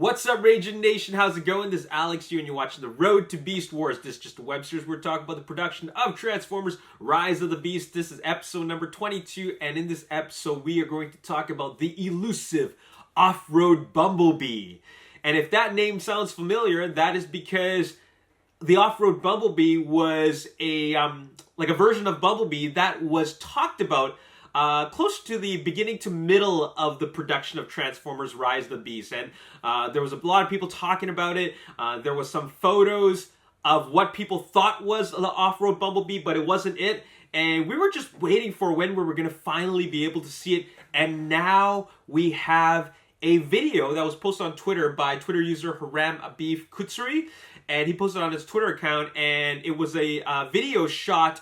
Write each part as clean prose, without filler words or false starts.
What's up, Ragin Nation? How's it going? This is Alex here, and you're watching The Road to Beast Wars. This is just a web series. We're talking about the production of Transformers Rise of the Beast. This is episode number 22, and in this episode, we are going to talk about the elusive Offroad Bumblebee. And if that name sounds familiar, that is because the Offroad Bumblebee was a version of Bumblebee that was talked about close to the beginning to middle of the production of Transformers Rise of the Beast. And there was a lot of people talking about it. There was some photos of what people thought was the Offroad Bumblebee, but it wasn't it. And we were just waiting for when we were going to finally be able to see it. And now we have a video that was posted on Twitter by Twitter user Haram Abif Kutsuri. And he posted it on his Twitter account. And it was a video shot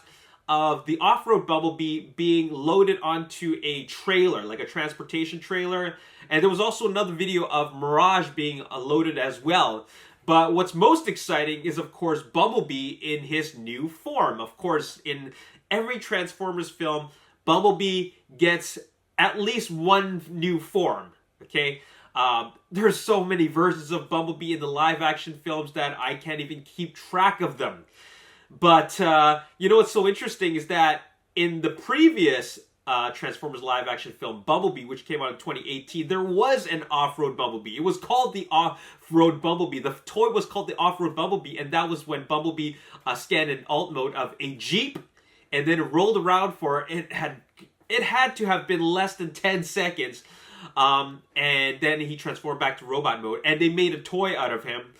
of the Offroad Bumblebee being loaded onto a trailer, like a transportation trailer. And there was also another video of Mirage being loaded as well. But what's most exciting is, of course, Bumblebee in his new form. Of course, in every Transformers film, Bumblebee gets at least one new form, okay? There's so many versions of Bumblebee in the live-action films that I can't even keep track of them. But, you know what's so interesting is that in the previous Transformers live-action film, Bumblebee, which came out in 2018, there was an Off-Road Bumblebee. It was called the Off-Road Bumblebee. The toy was called the Off-Road Bumblebee, and that was when Bumblebee scanned an alt mode of a Jeep, and then it rolled around for, it had to have been less than 10 seconds, and then he transformed back to robot mode, and they made a toy out of him.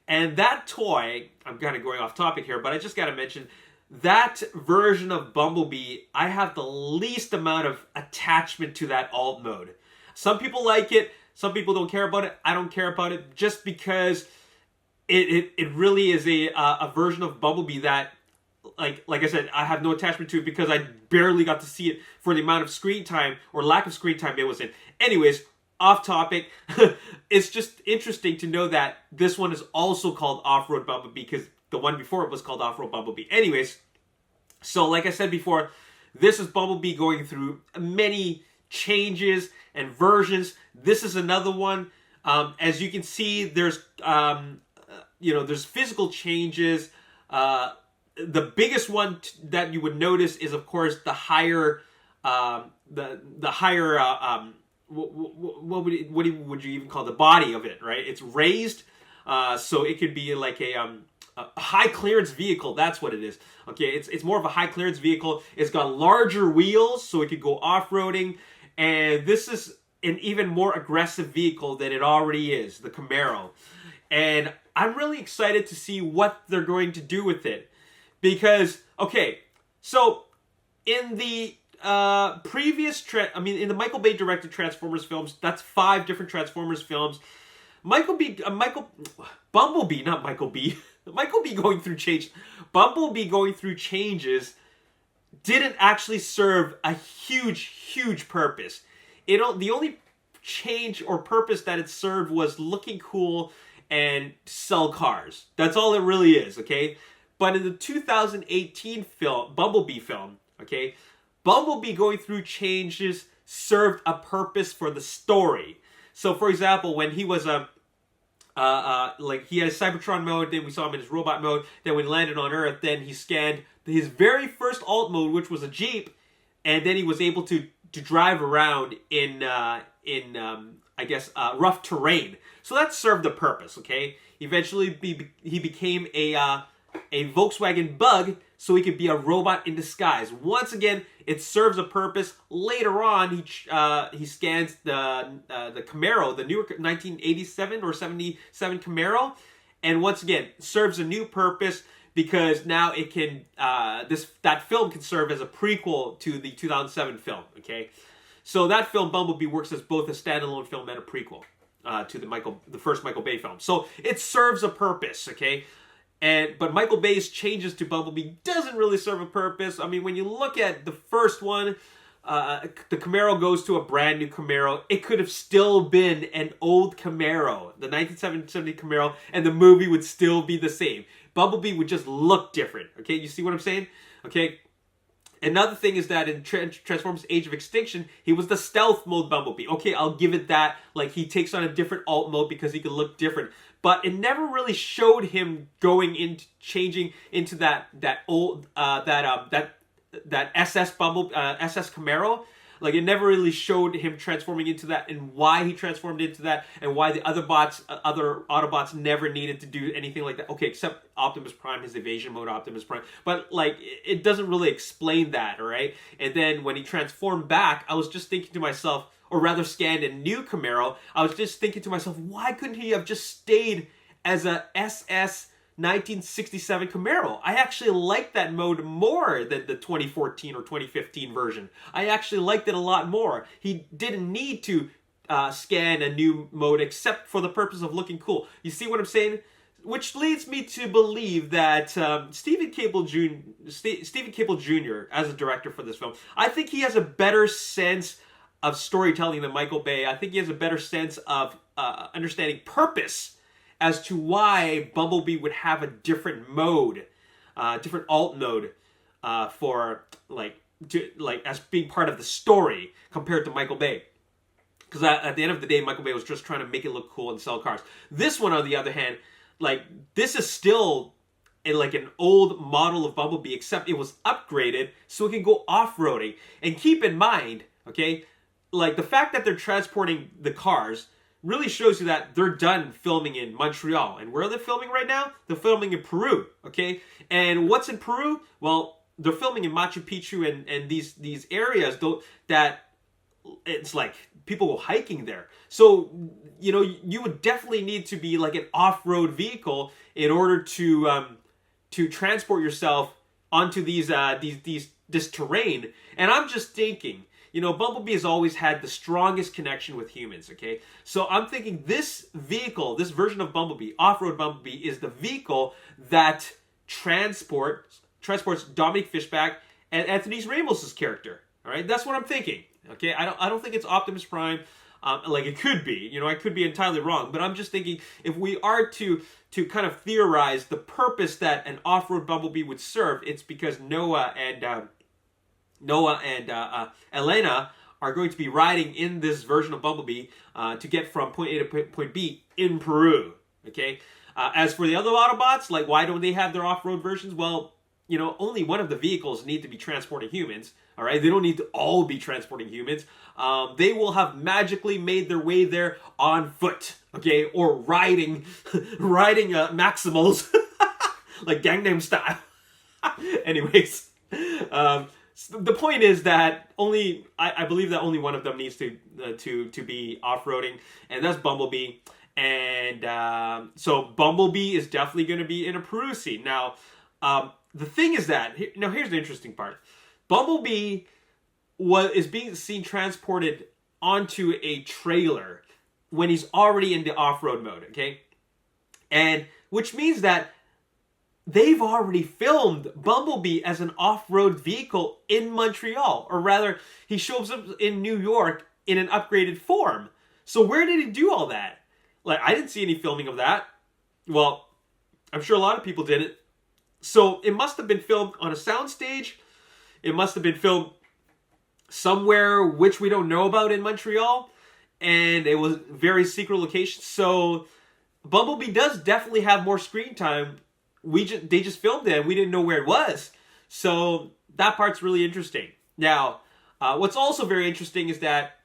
And that toy, I'm kind of going off topic here, but I just got to mention, that version of Bumblebee, I have the least amount of attachment to that alt mode. Some people like it, some people don't care about it. I don't care about it just because it really is a version of Bumblebee that, like I said, I have no attachment to it because I barely got to see it for the amount of screen time or lack of screen time it was in. Anyways, off topic, it's just interesting to know that this one is also called Offroad Bumblebee because the one before it was called Offroad Bumblebee. Anyways, so like I said before, this is Bumblebee going through many changes and versions. This is another one. As you can see, there's there's physical changes. The biggest one that you would notice is, of course, the higher what would you even call the body of it, right? It's raised, so it could be like a high clearance vehicle. That's what it is. Okay, it's more of a high clearance vehicle. It's got larger wheels, so it could go off-roading, and this is an even more aggressive vehicle than it already is, the Camaro. And I'm really excited to see what they're going to do with it, because okay, so in the previous in the Michael Bay directed Transformers films, that's 5 different Transformers films. Bumblebee going through change. Bumblebee going through changes didn't actually serve a huge purpose. The only change or purpose that it served was looking cool and sell cars. That's all it really is, okay? But in the 2018 film, Bumblebee film, okay, Bumblebee going through changes served a purpose for the story. So, for example, when he was he had a Cybertron mode, then we saw him in his robot mode, then when he landed on Earth, then he scanned his very first alt mode, which was a Jeep, and then he was able to drive around in rough terrain. So that served a purpose, okay? Eventually, he became a Volkswagen Bug, so he could be a robot in disguise. Once again, it serves a purpose. Later on, he scans the Camaro, the newer 1987 or 77 Camaro, and once again, serves a new purpose because now it can that film can serve as a prequel to the 2007 film. Okay, so that film Bumblebee works as both a standalone film and a prequel to the first Michael Bay film. So it serves a purpose. Okay. But Michael Bay's changes to Bumblebee doesn't really serve a purpose. I mean, when you look at the first one, the Camaro goes to a brand new Camaro. It could have still been an old Camaro, the 1970 Camaro, and the movie would still be the same. Bumblebee would just look different. Okay, you see what I'm saying? Okay, Another thing is that in Transformers Age of Extinction, he was the stealth mode Bumblebee. Okay, I'll give it that. Like, he takes on a different alt mode because he can look different. But it never really showed him going into changing into that SS SS Camaro. Like, it never really showed him transforming into that, and why he transformed into that, and why the other Autobots never needed to do anything like that. Okay, except Optimus Prime, his evasion mode Optimus Prime. But, like, it doesn't really explain that, all right? And then when he transformed back, I was just thinking to myself, or rather scanned a new Camaro, I was just thinking to myself, why couldn't he have just stayed as a SS 1967 Camaro? I actually liked that mode more than the 2014 or 2015 version. I actually liked it a lot more. He didn't need to scan a new mode except for the purpose of looking cool. You see what I'm saying? Which leads me to believe that Stephen Cable Jr., as a director for this film, I think he has a better sense of storytelling than Michael Bay. I think he has a better sense of understanding purpose as to why Bumblebee would have a different mode, different alt mode for as being part of the story compared to Michael Bay. Because at the end of the day, Michael Bay was just trying to make it look cool and sell cars. This one, on the other hand, like, this is still like an old model of Bumblebee, except it was upgraded so it can go off-roading. And keep in mind, okay, like, the fact that they're transporting the cars really shows you that they're done filming in Montreal. And where are they filming right now? They're filming in Peru, okay? And what's in Peru? Well, they're filming in Machu Picchu and these areas that it's like people go hiking there. So, you know, you would definitely need to be like an off-road vehicle in order to transport yourself onto this terrain. And I'm just thinking, you know, Bumblebee has always had the strongest connection with humans, okay? So I'm thinking this vehicle, this version of Bumblebee, Offroad Bumblebee, is the vehicle that transports Dominic Fishback and Anthony Ramos' character, all right? That's what I'm thinking, okay? I don't think it's Optimus Prime. Like, it could be, you know, I could be entirely wrong, but I'm just thinking if we are to kind of theorize the purpose that an Offroad Bumblebee would serve, it's because Noah and Elena are going to be riding in this version of Bumblebee to get from point A to point B in Peru, okay? As for the other Autobots, like, why don't they have their off-road versions? Well, you know, only one of the vehicles need to be transporting humans, all right? They don't need to all be transporting humans. They will have magically made their way there on foot, okay? Or riding Maximals, like Gangnam Style. Anyways, the point is that I believe that only one of them needs to be off-roading, and that's Bumblebee. And so Bumblebee is definitely going to be in a Peru scene. Now, the thing is that, now here's the interesting part. Bumblebee is being seen transported onto a trailer when he's already in the off-road mode, okay? And which means that they've already filmed Bumblebee as an off-road vehicle in Montreal. Or rather, he shows up in New York in an upgraded form. So where did he do all that? Like, I didn't see any filming of that. Well, I'm sure a lot of people didn't. So it must have been filmed on a soundstage. It must have been filmed somewhere which we don't know about in Montreal. And it was very secret location. So Bumblebee does definitely have more screen time. They just filmed it and we didn't know where it was. So that part's really interesting. Now, what's also very interesting is that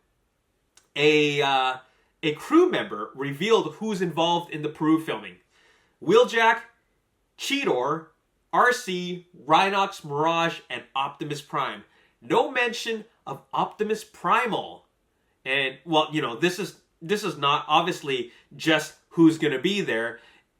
a crew member revealed who's involved in the Peru filming. Wheeljack, Cheetor, RC, Rhinox, Mirage, and Optimus Prime. No mention of Optimus Primal. And, well, you know, this is not obviously just who's going to be there.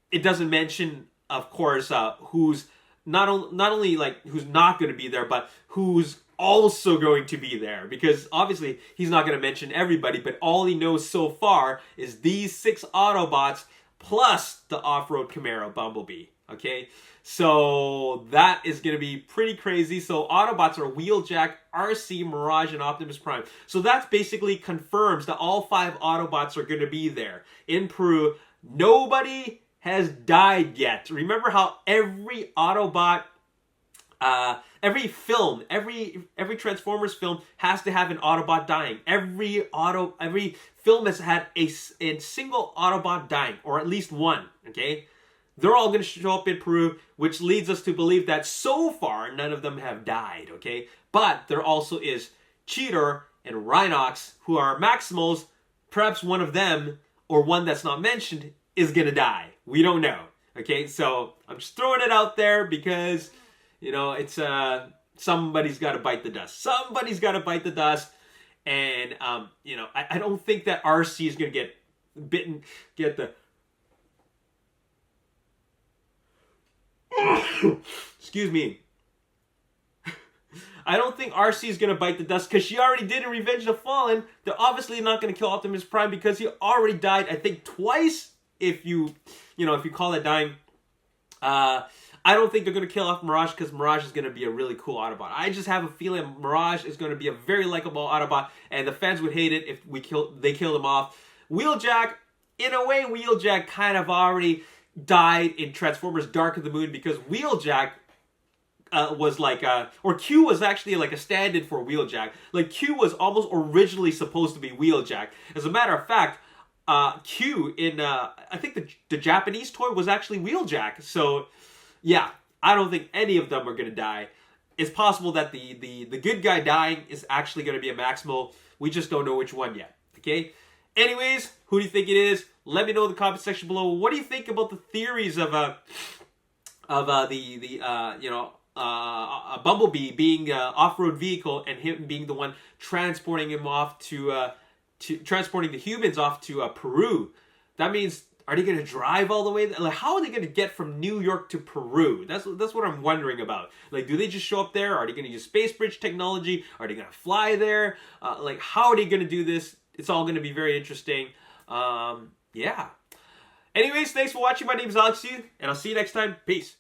It doesn't mention, of course, who's not only like who's not going to be there, but who's also going to be there. Because obviously he's not going to mention everybody, but all he knows so far is these 6 Autobots plus the off-road Camaro Bumblebee. Okay, so that is going to be pretty crazy. So Autobots are Wheeljack, RC, Mirage, and Optimus Prime. So that basically confirms that all 5 Autobots are going to be there in Peru. Nobody has died yet. Remember how every Autobot every film, every Transformers film has to have an Autobot dying. Every film has had a single Autobot dying, or at least one. Okay, they're all going to show up in Peru, which leads us to believe that so far none of them have died. Okay, but there also is Cheetor and Rhinox, who are Maximals. Perhaps one of them, or one that's not mentioned, is going to die. We don't know. Okay, so I'm just throwing it out there because, you know, it's somebody's got to bite the dust. Somebody's got to bite the dust, and you know, I don't think that RC is going to get bitten, get the excuse me. I don't think RC is going to bite the dust because she already did in Revenge of the Fallen. They're obviously not going to kill Optimus Prime because he already died, I think, twice. If you call that dying. I don't think they're going to kill off Mirage because Mirage is going to be a really cool Autobot. I just have a feeling Mirage is going to be a very likable Autobot, and the fans would hate it if they killed him off. Wheeljack, in a way, Wheeljack kind of already died in Transformers Dark of the Moon because Wheeljack was like, or Q was actually like a stand-in for Wheeljack. Like, Q was almost originally supposed to be Wheeljack. As a matter of fact, Q in, I think the Japanese toy was actually Wheeljack. So, yeah, I don't think any of them are going to die. It's possible that the good guy dying is actually going to be a Maximal. We just don't know which one yet, okay? Anyways, who do you think it is? Let me know in the comment section below. What do you think about the theories of a Bumblebee being an off-road vehicle and him being the one transporting him off to transporting the humans off to Peru? That means, are they going to drive all the way? Like, how are they going to get from New York to Peru? That's what I'm wondering about. Like, do they just show up there? Are they going to use space bridge technology? Are they going to fly there? Like, how are they going to do this? It's all going to be very interesting. Yeah. Anyways, thanks for watching. My name is Alex Yu, and I'll see you next time. Peace.